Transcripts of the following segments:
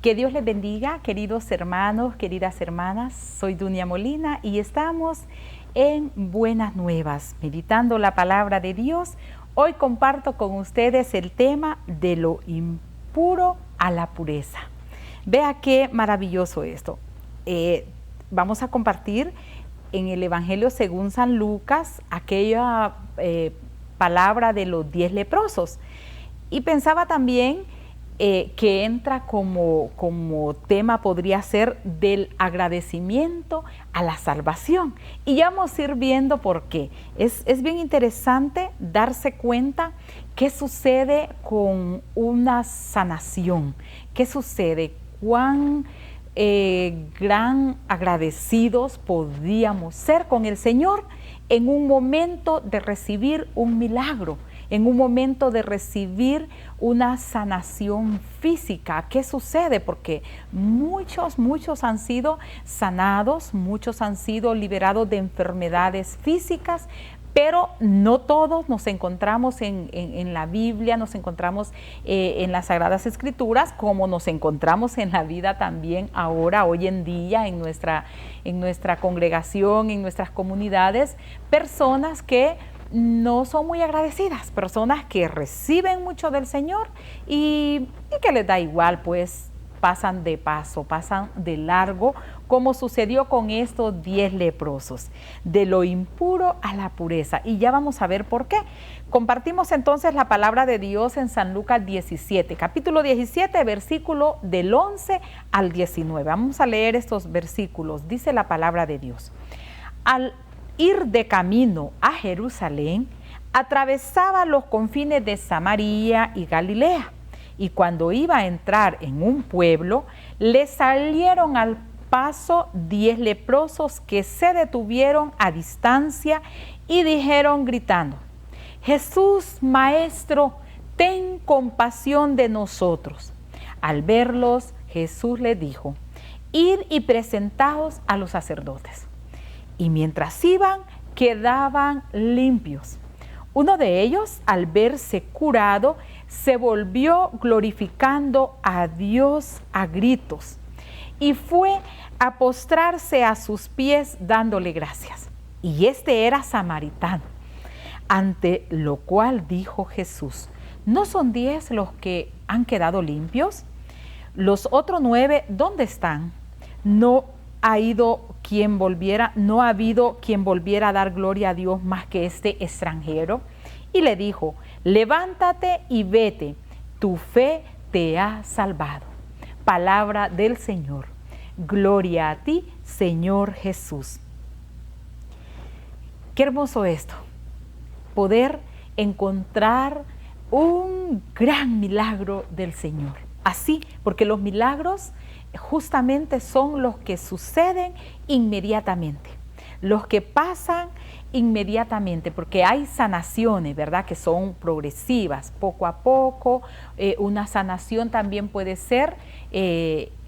Que Dios les bendiga, queridos hermanos, queridas hermanas. Soy Dunia Molina y estamos en Buenas Nuevas, meditando la palabra de Dios. Hoy comparto con ustedes el tema de lo impuro a la pureza. Vea qué maravilloso esto. Vamos a compartir en el Evangelio según San Lucas aquella palabra de los 10 leprosos. Y pensaba también que entra como tema, podría ser del agradecimiento a la salvación. Y ya vamos a ir viendo por qué. Es bien interesante darse cuenta qué sucede con una sanación, qué sucede, cuán gran agradecidos podíamos ser con el Señor en un momento de recibir un milagro, en un momento de recibir una sanación física. ¿Qué sucede? Porque muchos han sido sanados, muchos han sido liberados de enfermedades físicas, pero no todos nos encontramos en la Biblia, nos encontramos en las Sagradas Escrituras, como nos encontramos en la vida también ahora, hoy en día, en nuestra congregación, en nuestras comunidades, personas que no son muy agradecidas, personas que reciben mucho del Señor y que les da igual, pues pasan de paso, pasan de largo, como sucedió con estos 10 leprosos, de lo impuro a la pureza. Y ya vamos a ver por qué. Compartimos entonces la palabra de Dios en San Lucas 17, capítulo 17, versículo del 11 al 19. Vamos a leer estos versículos. Dice la palabra de Dios: Al ir de camino a Jerusalén, atravesaba los confines de Samaria y Galilea. Y cuando iba a entrar en un pueblo, le salieron al paso 10 leprosos que se detuvieron a distancia y dijeron gritando: Jesús, Maestro, ten compasión de nosotros. Al verlos, Jesús les dijo: Id y presentaos a los sacerdotes. Y mientras iban, quedaban limpios. Uno de ellos, al verse curado, se volvió glorificando a Dios a gritos y fue a postrarse a sus pies dándole gracias. Y este era samaritano. Ante lo cual dijo Jesús: ¿No son 10 los que han quedado limpios? ¿Los otros 9 dónde están? No ha habido quien volviera a dar gloria a Dios más que este extranjero. Y le dijo: levántate y vete, tu fe te ha salvado. Palabra del Señor. Gloria a ti, Señor Jesús. Qué hermoso esto, poder encontrar un gran milagro del Señor. Así, porque los milagros justamente son los que suceden inmediatamente, los que pasan inmediatamente, porque hay sanaciones, ¿verdad?, que son progresivas, poco a poco. Una sanación también puede ser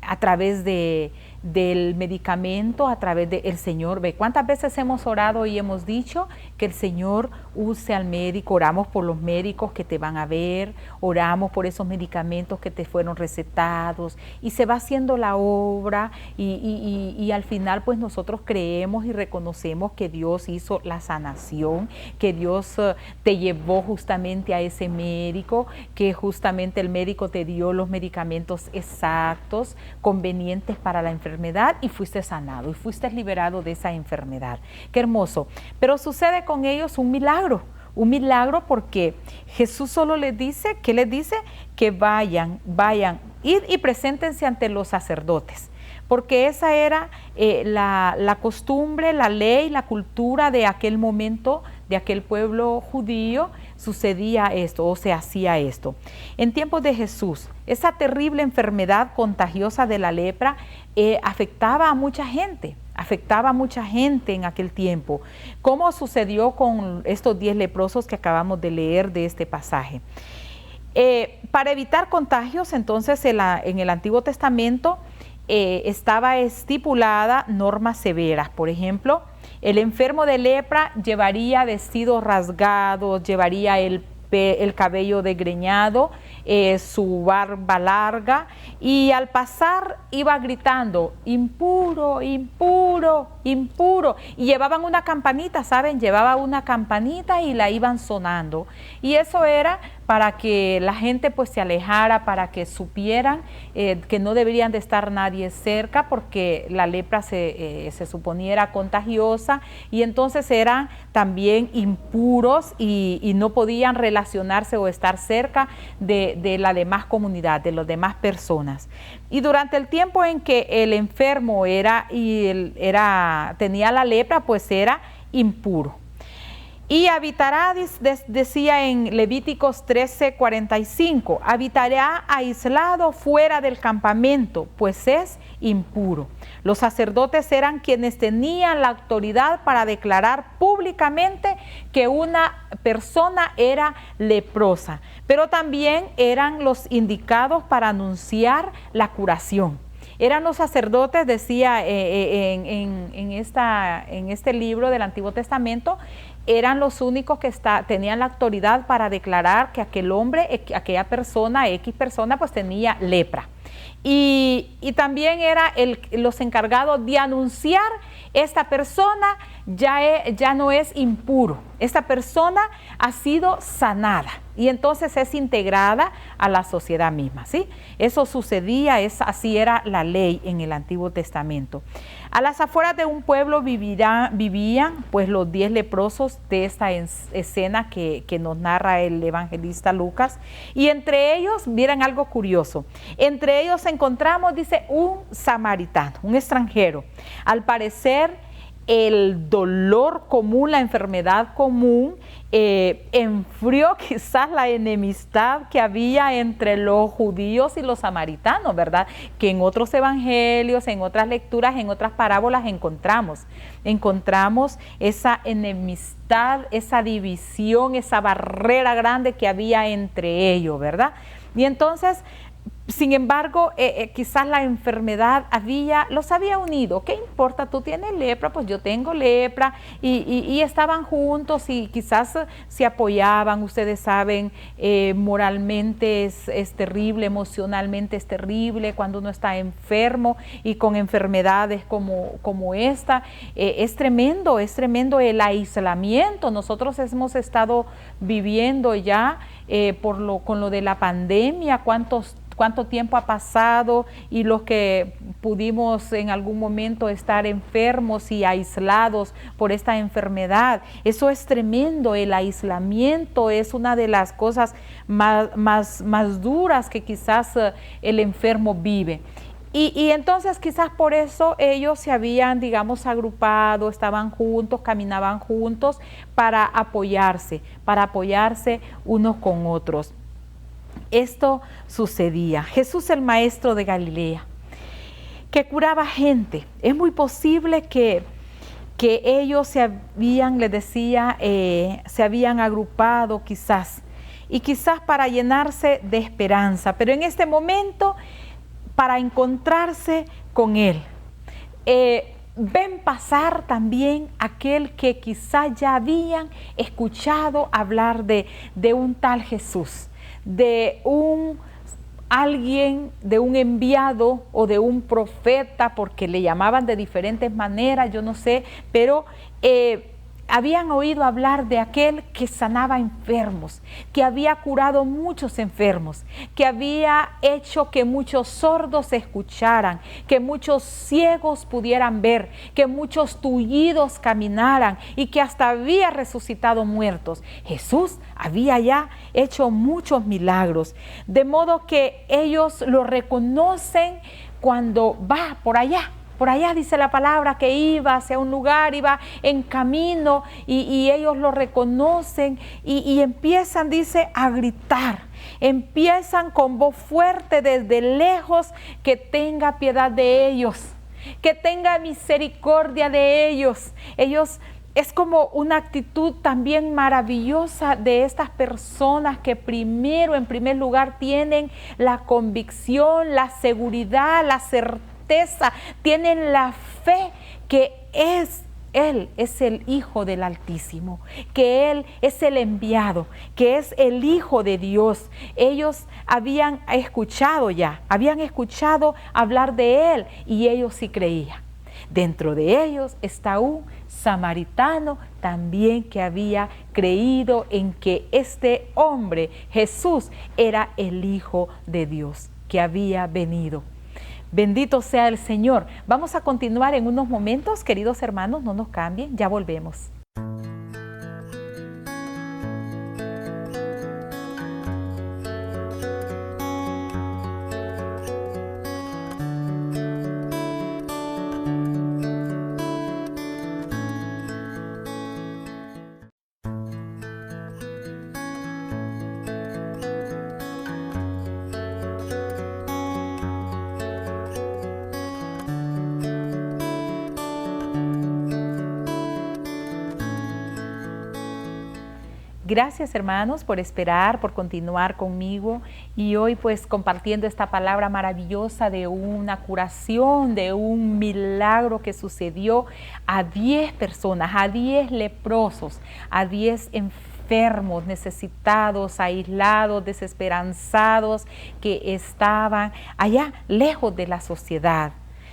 a través del medicamento, a través del Señor. Ve cuántas veces hemos orado y hemos dicho que el Señor use al médico. Oramos por los médicos que te van a ver, oramos por esos medicamentos que te fueron recetados, y se va haciendo la obra y al final pues nosotros creemos y reconocemos que Dios hizo la sanación, que Dios te llevó justamente a ese médico, que justamente el médico te dio los medicamentos exactos, convenientes para la enfermedad, y fuiste sanado y fuiste liberado de esa enfermedad. Qué hermoso. Pero sucede con ellos un milagro porque Jesús solo les dice, ¿qué les dice? Que vayan, id y preséntense ante los sacerdotes, porque esa era la costumbre, la ley, la cultura de aquel momento, de aquel pueblo judío. Sucedía esto, o se hacía esto. En tiempos de Jesús, esa terrible enfermedad contagiosa de la lepra afectaba a mucha gente en aquel tiempo. ¿Cómo sucedió con estos 10 leprosos que acabamos de leer de este pasaje? Para evitar contagios, entonces en el Antiguo Testamento estaba estipulada normas severas. Por ejemplo, el enfermo de lepra llevaría vestidos rasgados, llevaría el el cabello desgreñado, su barba larga, y al pasar iba gritando, impuro, impuro, impuro. Y llevaban una campanita, ¿saben? Llevaba una campanita y la iban sonando. Y eso era para que la gente pues se alejara, para que supieran que no deberían de estar nadie cerca, porque la lepra se suponía era contagiosa, y entonces eran también impuros y no podían relacionarse o estar cerca de la demás comunidad, de las demás personas. Y durante el tiempo en que el enfermo tenía la lepra, pues era impuro. Y habitará, decía en Levíticos 13:45, habitará aislado fuera del campamento, pues es impuro. Los sacerdotes eran quienes tenían la autoridad para declarar públicamente que una persona era leprosa, pero también eran los indicados para anunciar la curación. Eran los sacerdotes, decía en este libro del Antiguo Testamento, eran los únicos que tenían la autoridad para declarar que aquel hombre, aquella persona, X persona, pues tenía lepra. Y también era los encargados de anunciar: esta persona ya no es impuro, esta persona ha sido sanada, y entonces es integrada a la sociedad misma, ¿sí? Eso sucedía, así era la ley en el Antiguo Testamento. A las afueras de un pueblo vivían pues los 10 leprosos de esta escena que nos narra el evangelista Lucas, y entre ellos, miren algo curioso, entre ellos encontramos, dice, un samaritano, un extranjero. Al parecer, el dolor común, la enfermedad común, enfrió quizás la enemistad que había entre los judíos y los samaritanos, ¿verdad? Que en otros evangelios, en otras lecturas, en otras parábolas encontramos esa enemistad, esa división, esa barrera grande que había entre ellos, ¿verdad? Y entonces, sin embargo, quizás la enfermedad los había unido. ¿Qué importa? Tú tienes lepra, pues yo tengo lepra, y estaban juntos y quizás se apoyaban. Ustedes saben, moralmente es terrible, emocionalmente es terrible cuando uno está enfermo y con enfermedades como esta. Es tremendo el aislamiento. Nosotros hemos estado viviendo ya con lo de la pandemia, cuánto tiempo ha pasado, y los que pudimos en algún momento estar enfermos y aislados por esta enfermedad. Eso es tremendo. El aislamiento es una de las cosas más duras que quizás el enfermo vive. Y entonces quizás por eso ellos se habían, digamos, agrupado, estaban juntos, caminaban juntos para apoyarse unos con otros. Esto sucedía. Jesús, el maestro de Galilea, que curaba gente. Es muy posible que ellos se habían agrupado quizás, y quizás para llenarse de esperanza, pero en este momento para encontrarse con Él. Ven pasar también aquel que quizás ya habían escuchado hablar de un tal Jesús, de un enviado o de un profeta, porque le llamaban de diferentes maneras, yo no sé, pero habían oído hablar de aquel que sanaba enfermos, que había curado muchos enfermos, que había hecho que muchos sordos escucharan, que muchos ciegos pudieran ver, que muchos tullidos caminaran, y que hasta había resucitado muertos. Jesús había ya hecho muchos milagros, de modo que ellos lo reconocen cuando va por allá. Por allá dice la palabra que iba hacia un lugar, iba en camino, y ellos lo reconocen y empiezan, dice, a gritar. Empiezan con voz fuerte desde lejos: que tenga piedad de ellos, que tenga misericordia de ellos. Es como una actitud también maravillosa de estas personas que en primer lugar, tienen la convicción, la seguridad, la certeza, tienen la fe que es Él es el Hijo del Altísimo, que Él es el enviado, que es el Hijo de Dios. Ellos habían escuchado hablar de Él y ellos sí creían. Dentro de ellos está un samaritano también que había creído en que este hombre, Jesús, era el Hijo de Dios, que había venido. Bendito sea el Señor. Vamos a continuar en unos momentos, queridos hermanos, no nos cambien, ya volvemos. Gracias, hermanos, por esperar, por continuar conmigo y hoy pues compartiendo esta palabra maravillosa de una curación, de un milagro que sucedió a 10 personas, a 10 leprosos, a 10 enfermos, necesitados, aislados, desesperanzados, que estaban allá lejos de la sociedad,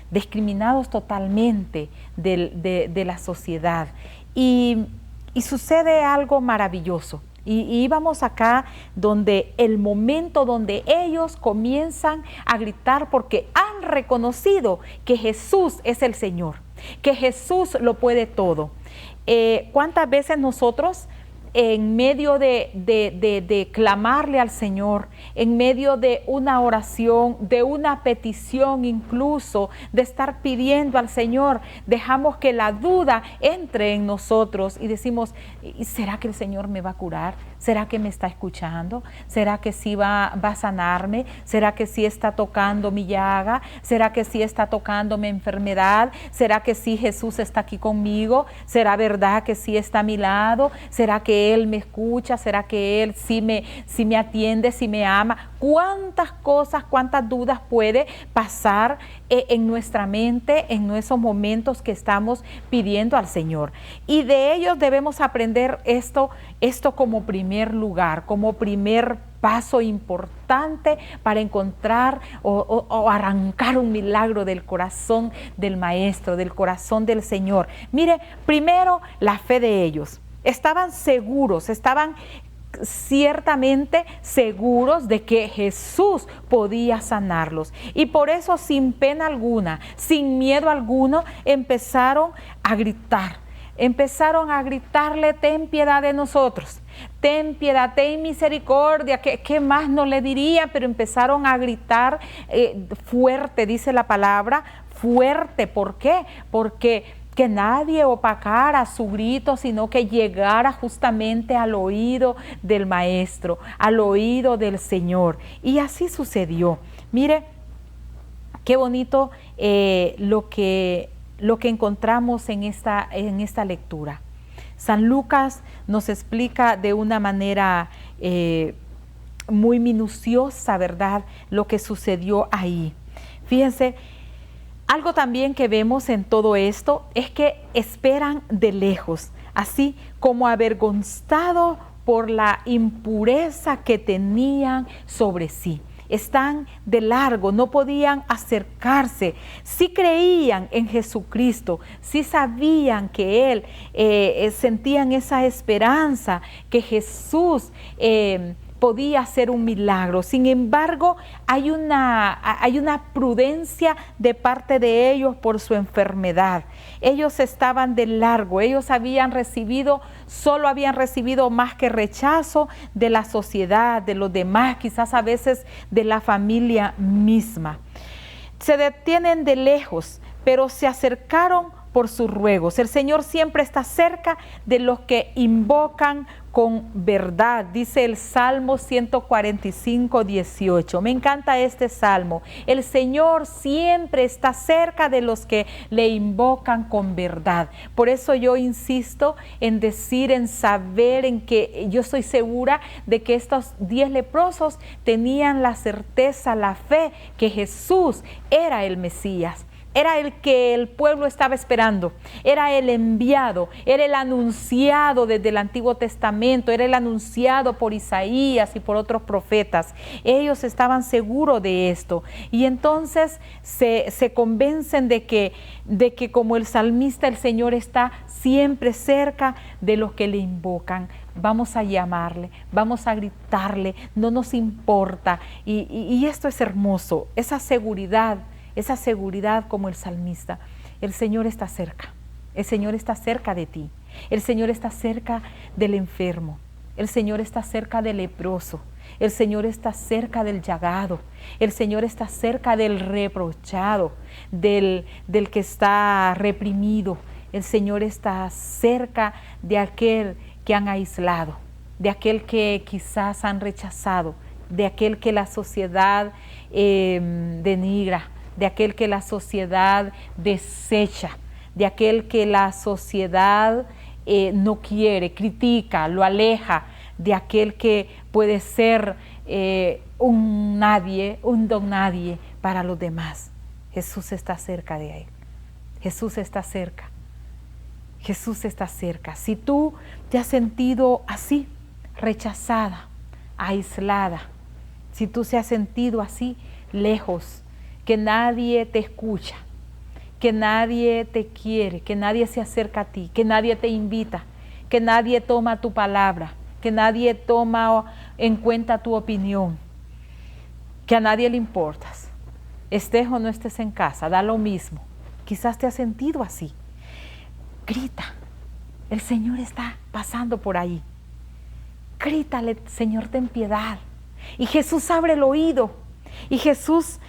discriminados totalmente de la sociedad. Y sucede algo maravilloso. Y íbamos acá donde el momento donde ellos comienzan a gritar porque han reconocido que Jesús es el Señor, que Jesús lo puede todo. ¿Cuántas veces nosotros en medio de clamarle al Señor, en medio de una oración, de una petición incluso, de estar pidiendo al Señor, dejamos que la duda entre en nosotros y decimos, ¿será que el Señor me va a curar? ¿Será que me está escuchando? ¿Será que sí va a sanarme? ¿Será que sí está tocando mi llaga? ¿Será que sí está tocando mi enfermedad? ¿Será que sí Jesús está aquí conmigo? ¿Será verdad que sí está a mi lado? ¿Será que Él me escucha? ¿Será que Él sí me atiende, sí me ama? ¿Cuántas cosas, cuántas dudas puede pasar en nuestra mente en esos momentos que estamos pidiendo al Señor? Y de ellos debemos aprender esto como primer lugar, como primer paso importante para encontrar o arrancar un milagro del corazón del Maestro, del corazón del Señor. Mire, primero la fe de ellos. Estaban seguros, estaban ciertamente seguros de que Jesús podía sanarlos. Y por eso, sin pena alguna, sin miedo alguno, empezaron a gritar. Empezaron a gritarle, ten piedad de nosotros, ten piedad, ten misericordia, ¿qué más no le diría? Pero empezaron a gritar fuerte, dice la palabra, fuerte. ¿Por qué? Porque que nadie opacara su grito, sino que llegara justamente al oído del Maestro, al oído del Señor. Y así sucedió. Mire, qué bonito lo que encontramos en esta lectura. San Lucas nos explica de una manera muy minuciosa, ¿verdad?, lo que sucedió ahí. Fíjense, algo también que vemos en todo esto es que esperan de lejos, así como avergonzados por la impureza que tenían sobre sí. Están de largo, no podían acercarse. Sí creían en Jesucristo, sí sabían que Él, sentían esa esperanza, que Jesús podía hacer un milagro. Sin embargo, hay una prudencia de parte de ellos por su enfermedad. Ellos estaban de largo, ellos solo habían recibido más que rechazo de la sociedad, de los demás, quizás a veces de la familia misma. Se detienen de lejos, pero se acercaron por sus ruegos. El Señor siempre está cerca de los que invocan con verdad, dice el Salmo 145, 18. Me encanta este salmo. El Señor siempre está cerca de los que le invocan con verdad. Por eso yo insisto en decir, en saber, en que yo estoy segura de que estos 10 leprosos tenían la certeza, la fe que Jesús era el Mesías, Era el que el pueblo estaba esperando, era el enviado, era el anunciado desde el Antiguo Testamento, era el anunciado por Isaías y por otros profetas. Ellos estaban seguros de esto y entonces se convencen de que como el salmista, el Señor está siempre cerca de los que le invocan. Vamos a llamarle, vamos a gritarle, no nos importa. Y esto es hermoso, esa seguridad como el salmista. El Señor está cerca, el Señor está cerca de ti, el Señor está cerca del enfermo, el Señor está cerca del leproso, el Señor está cerca del llagado, el Señor está cerca del reprochado, del que está reprimido, el Señor está cerca de aquel que han aislado, de aquel que quizás han rechazado, de aquel que la sociedad denigra, de aquel que la sociedad desecha, de aquel que la sociedad no quiere, critica, lo aleja, de aquel que puede ser un nadie, un don nadie para los demás. Jesús está cerca de él. Jesús está cerca. Jesús está cerca. Si tú te has sentido así, rechazada, aislada, si tú te has sentido así, lejos, que nadie te escucha, que nadie te quiere, que nadie se acerca a ti, que nadie te invita, que nadie toma tu palabra, que nadie toma en cuenta tu opinión, que a nadie le importas, estés o no estés en casa, da lo mismo. Quizás te has sentido así. Grita, el Señor está pasando por ahí. Grítale, Señor, ten piedad. Y Jesús abre el oído. Y Jesús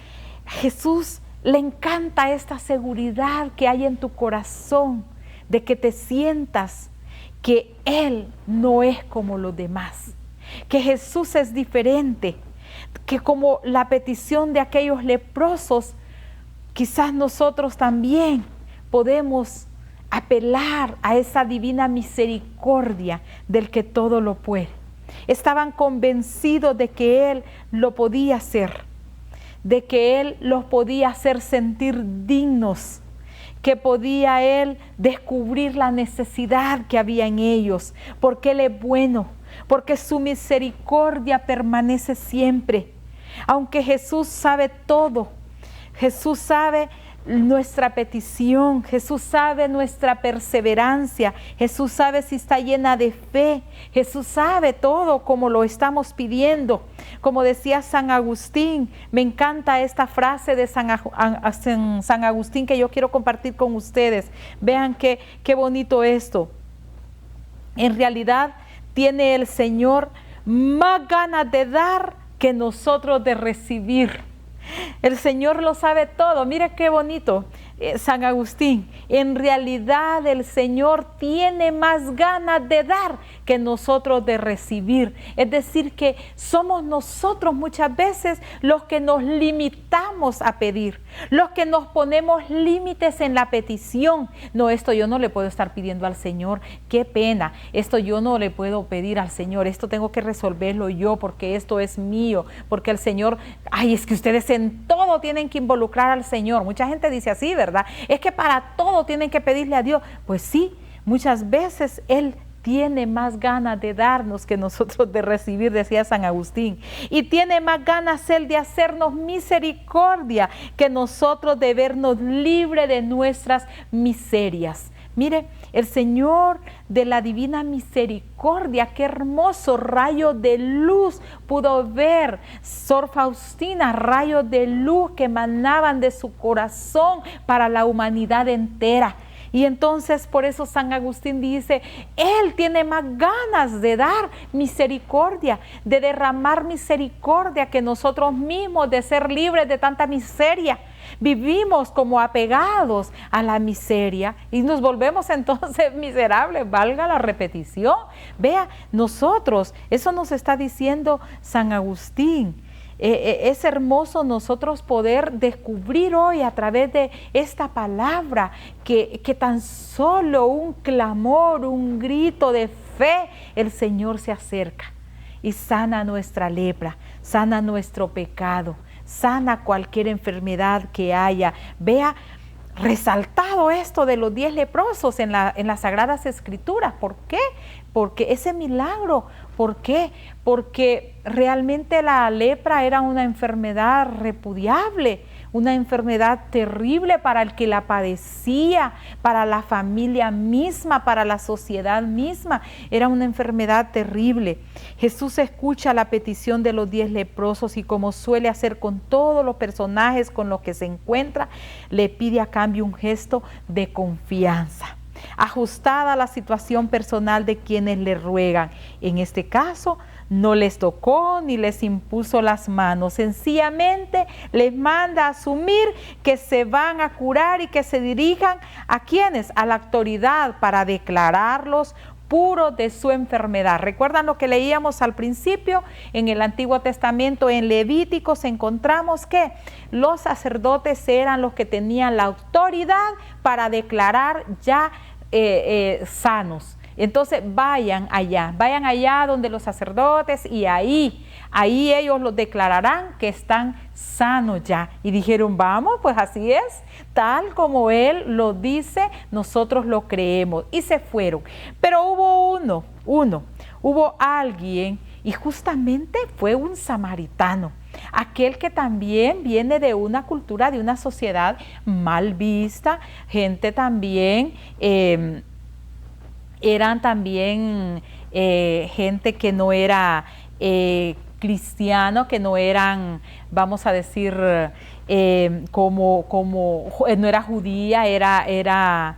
le encanta esta seguridad que hay en tu corazón, de que te sientas que Él no es como los demás, que Jesús es diferente, que como la petición de aquellos leprosos, quizás nosotros también podemos apelar a esa divina misericordia del que todo lo puede. Estaban convencidos de que Él lo podía hacer, de que Él los podía hacer sentir dignos, que podía Él descubrir la necesidad que había en ellos, porque Él es bueno, porque su misericordia permanece siempre. Aunque Jesús sabe todo, Jesús sabe nuestra petición, Jesús sabe nuestra perseverancia, Jesús sabe si está llena de fe, Jesús sabe todo como lo estamos pidiendo. Como decía San Agustín, me encanta esta frase de San Agustín que yo quiero compartir con ustedes. Vean qué bonito esto. En realidad tiene el Señor más ganas de dar que nosotros de recibir. El Señor lo sabe todo. Mire qué bonito, San Agustín. En realidad el Señor tiene más ganas de dar que nosotros de recibir. Es decir, que somos nosotros muchas veces los que nos limitamos a pedir, los que nos ponemos límites en la petición. No, esto yo no le puedo estar pidiendo al Señor, qué pena, esto yo no le puedo pedir al Señor, esto tengo que resolverlo yo porque esto es mío, porque el Señor, ay, es que ustedes en todo tienen que involucrar al Señor. Mucha gente dice así, ¿verdad? Es que para todo tienen que pedirle a Dios. Pues sí, muchas veces Él tiene más ganas de darnos que nosotros de recibir, decía San Agustín. Y tiene más ganas Él de hacernos misericordia que nosotros de vernos libre de nuestras miserias. Mire, el Señor de la divina misericordia, qué hermoso rayo de luz pudo ver Sor Faustina, rayos de luz que emanaban de su corazón para la humanidad entera. Y entonces por eso San Agustín dice, Él tiene más ganas de dar misericordia, de derramar misericordia que nosotros mismos, de ser libres de tanta miseria. Vivimos como apegados a la miseria y nos volvemos entonces miserables, valga la repetición. Vea, nosotros, eso nos está diciendo San Agustín. Es hermoso nosotros poder descubrir hoy a través de esta palabra que tan solo un clamor, un grito de fe, el Señor se acerca y sana nuestra lepra, sana nuestro pecado, sana cualquier enfermedad que haya. Vea, resaltado esto de los 10 leprosos en las Sagradas Escrituras. ¿Por qué? Porque ese milagro, ¿por qué? Porque realmente la lepra era una enfermedad repudiable, una enfermedad terrible para el que la padecía, para la familia misma, para la sociedad misma. Era una enfermedad terrible. Jesús escucha la petición de los 10 leprosos y, como suele hacer con todos los personajes con los que se encuentra, le pide a cambio un gesto de confianza, ajustada a la situación personal de quienes le ruegan. En este caso, no les tocó ni les impuso las manos, sencillamente les manda a asumir que se van a curar y que se dirijan ¿a quiénes? A la autoridad para declararlos puros de su enfermedad. ¿Recuerdan lo que leíamos al principio? En el Antiguo Testamento, en Levíticos, encontramos que los sacerdotes eran los que tenían la autoridad para declarar ya sanos. Entonces vayan allá donde los sacerdotes, y ahí ellos los declararán que están sanos ya. Y dijeron, vamos, pues así es, tal como Él lo dice, nosotros lo creemos. Y se fueron. Pero hubo alguien, y justamente fue un samaritano, aquel que también viene de una cultura, de una sociedad mal vista, gente también... eran también gente que no era cristiano, que no eran, vamos a decir, no era judía, era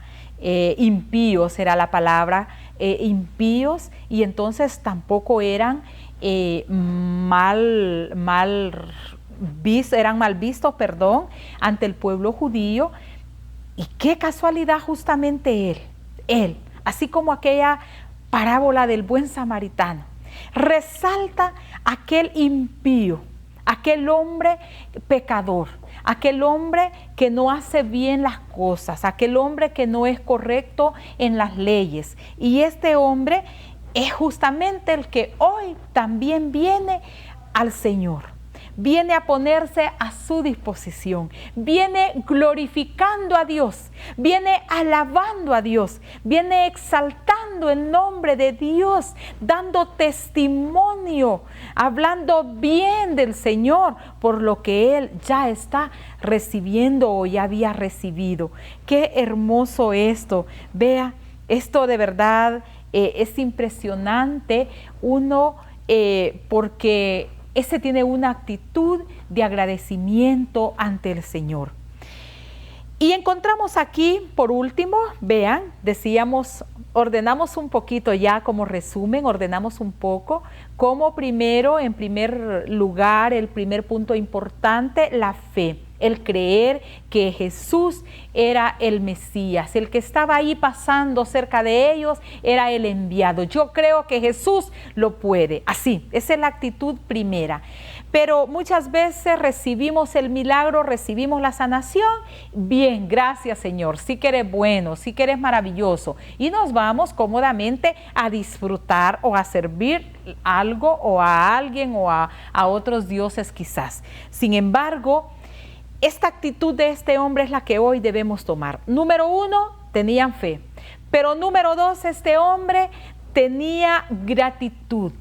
impíos, era la palabra, impíos, y entonces tampoco eran eran mal vistos, ante el pueblo judío. Y qué casualidad, justamente él, así como aquella parábola del buen samaritano, resalta aquel impío, aquel hombre pecador, aquel hombre que no hace bien las cosas, aquel hombre que no es correcto en las leyes. Y este hombre es justamente el que hoy también viene al Señor. Viene a ponerse a su disposición, viene glorificando a Dios, viene alabando a Dios, viene exaltando el nombre de Dios, dando testimonio, hablando bien del Señor por lo que Él ya está recibiendo o ya había recibido. Qué hermoso esto. Vea, esto de verdad es impresionante, porque ese tiene una actitud de agradecimiento ante el Señor. Y encontramos aquí, por último, vean, decíamos, ordenamos un poquito ya como resumen, ordenamos un poco, como en primer lugar, el primer punto importante, la fe. El creer que Jesús era el Mesías, el que estaba ahí pasando cerca de ellos, era el enviado. Yo creo que Jesús lo puede. Así, esa es la actitud primera. Pero muchas veces recibimos el milagro, recibimos la sanación. Bien, gracias Señor, sí que eres bueno, sí que eres maravilloso. Y nos vamos cómodamente a disfrutar o a servir algo o a alguien o a otros dioses quizás. Sin embargo, esta actitud de este hombre es la que hoy debemos tomar. Número 1, tenían fe. Pero número 2, este hombre tenía gratitud.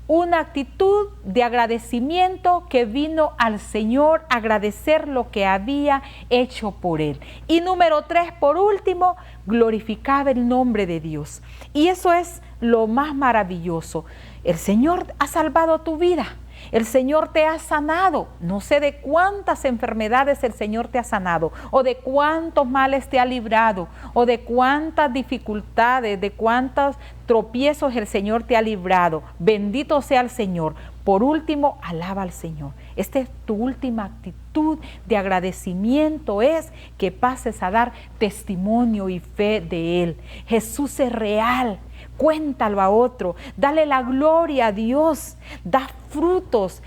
Una actitud de agradecimiento que vino al Señor a agradecer lo que había hecho por él. Y número 3, por último, glorificaba el nombre de Dios. Y eso es lo más maravilloso. El Señor ha salvado tu vida. El Señor te ha sanado. No sé de cuántas enfermedades el Señor te ha sanado, o de cuántos males te ha librado, o de cuántas dificultades, de cuántos tropiezos el Señor te ha librado. Bendito sea el Señor. Por último, alaba al Señor. Esta es tu última actitud de agradecimiento, es que pases a dar testimonio y fe de Él. Jesús es real. Cuéntalo a otro, dale la gloria a Dios, da frutos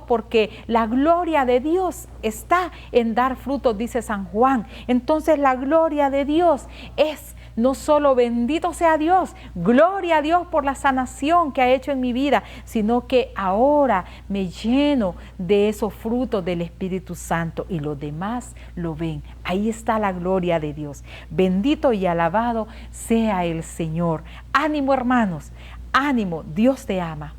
porque la gloria de Dios está en dar frutos, dice San Juan. Entonces la gloria de Dios es no solo bendito sea Dios, gloria a Dios por la sanación que ha hecho en mi vida, sino que ahora me lleno de esos frutos del Espíritu Santo y los demás lo ven. Ahí está la gloria de Dios. Bendito y alabado sea el Señor. Ánimo, hermanos, ánimo, Dios te ama.